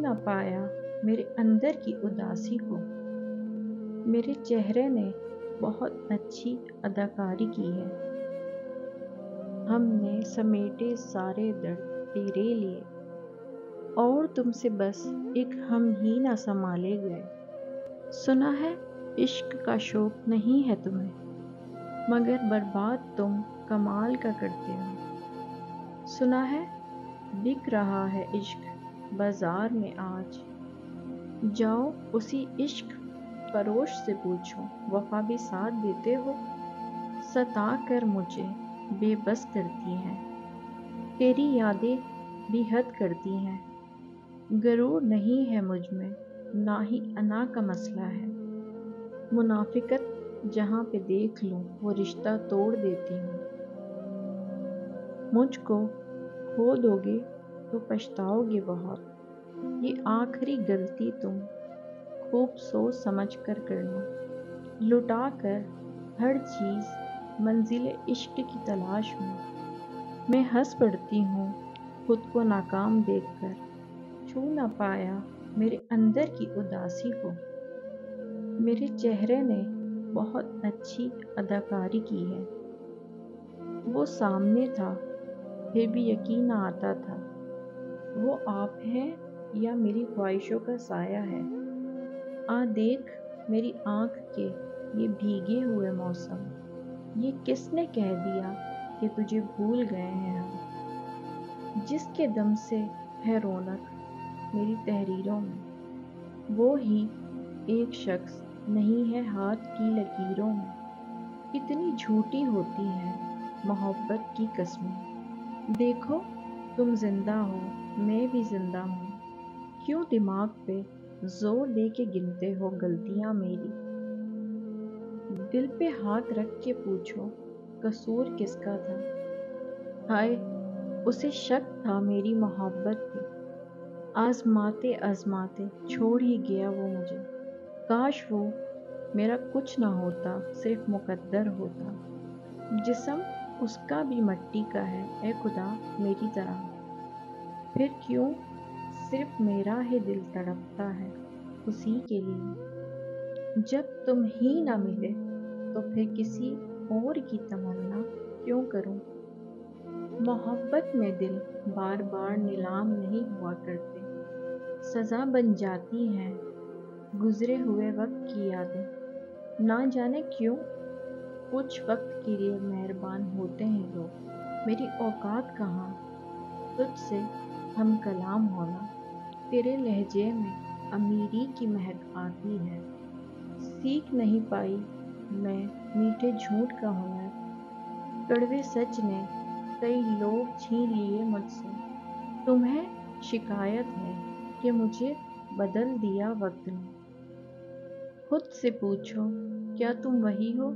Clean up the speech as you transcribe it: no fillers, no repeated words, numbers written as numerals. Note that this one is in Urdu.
نہ پایا میرے اندر کی اداسی کو۔ میرے چہرے نے بہت اچھی اداکاری کی ہے۔ ہم نے سمیٹے سارے درد تیرے لیے، اور تم سے بس ایک ہم ہی نہ سنبھالے گئے۔ سنا ہے عشق کا شوق نہیں ہے تمہیں، مگر برباد تم کمال کا کرتے ہو۔ سنا ہے بک رہا ہے عشق بازار میں آج، جاؤ اسی عشق فروش سے پوچھو وفا بھی ساتھ دیتے ہو۔ ستا کر مجھے بے بس کرتی ہیں تیری یادیں بھی حد کرتی ہیں۔ غرور نہیں ہے مجھ میں، نہ ہی انا کا مسئلہ ہے۔ منافقت جہاں پہ دیکھ لوں وہ رشتہ توڑ دیتی ہوں۔ مجھ کو کھو دو گے تو پچھتاؤ گے بہت، یہ آخری غلطی تم خوب سوچ سمجھ کر کرنا۔ لٹا کر ہر چیز منزل عشق کی تلاش میں، میں ہنس پڑتی ہوں خود کو ناکام دیکھ کر۔ چھو نہ پایا میرے اندر کی اداسی کو۔ میرے چہرے نے بہت اچھی اداکاری کی ہے۔ وہ سامنے تھا پھر بھی یقین نہ آتا تھا، وہ آپ ہیں یا میری خواہشوں کا سایہ ہے۔ دیکھ میری آنکھ کے یہ بھیگے ہوئے موسم، یہ کس نے کہہ دیا کہ تجھے بھول گئے ہیں ہم؟ جس کے دم سے ہے رونق میری تحریروں میں، وہ ہی ایک شخص نہیں ہے ہاتھ کی لکیروں میں۔ کتنی جھوٹی ہوتی ہیں محبت کی قسمیں۔ دیکھو تم زندہ ہو، میں بھی زندہ ہوں، کیوں دماغ پہ زور دے کے گنتے ہو غلطیاں میری؟ دل پہ ہاتھ رکھ کے پوچھو قصور کس کا تھا؟ ہائے اسے شک تھا میری محبت پہ، آزماتے آزماتے چھوڑ ہی گیا وہ مجھے۔ کاش وہ میرا کچھ نہ ہوتا، صرف مقدر ہوتا۔ جسم اس کا بھی مٹی کا ہے اے خدا میری طرح، پھر کیوں صرف میرا ہی دل تڑپتا ہے اسی کے لیے؟ جب تم ہی نہ ملے تو پھر کسی اور کی تمنا کیوں کروں؟ محبت میں دل بار بار نیلام نہیں ہوا کرتے، سزا بن جاتی ہیں گزرے ہوئے وقت کی یادیں۔ نہ جانے کیوں کچھ وقت کے لیے مہربان ہوتے ہیں لوگ۔ میری اوقات کہاں تجھ سے ہم کلام ہونا؟ تیرے لہجے میں امیری کی مہک آتی ہے، سیکھ نہیں پائی میں میٹھے جھوٹ کا ہنر۔ کڑوے سچ نے کئی لوگ چھین لیے مجھ سے، تمہیں شکایت ہے کہ مجھے بدل دیا وقت نے۔ خود سے پوچھو کیا تم وہی ہو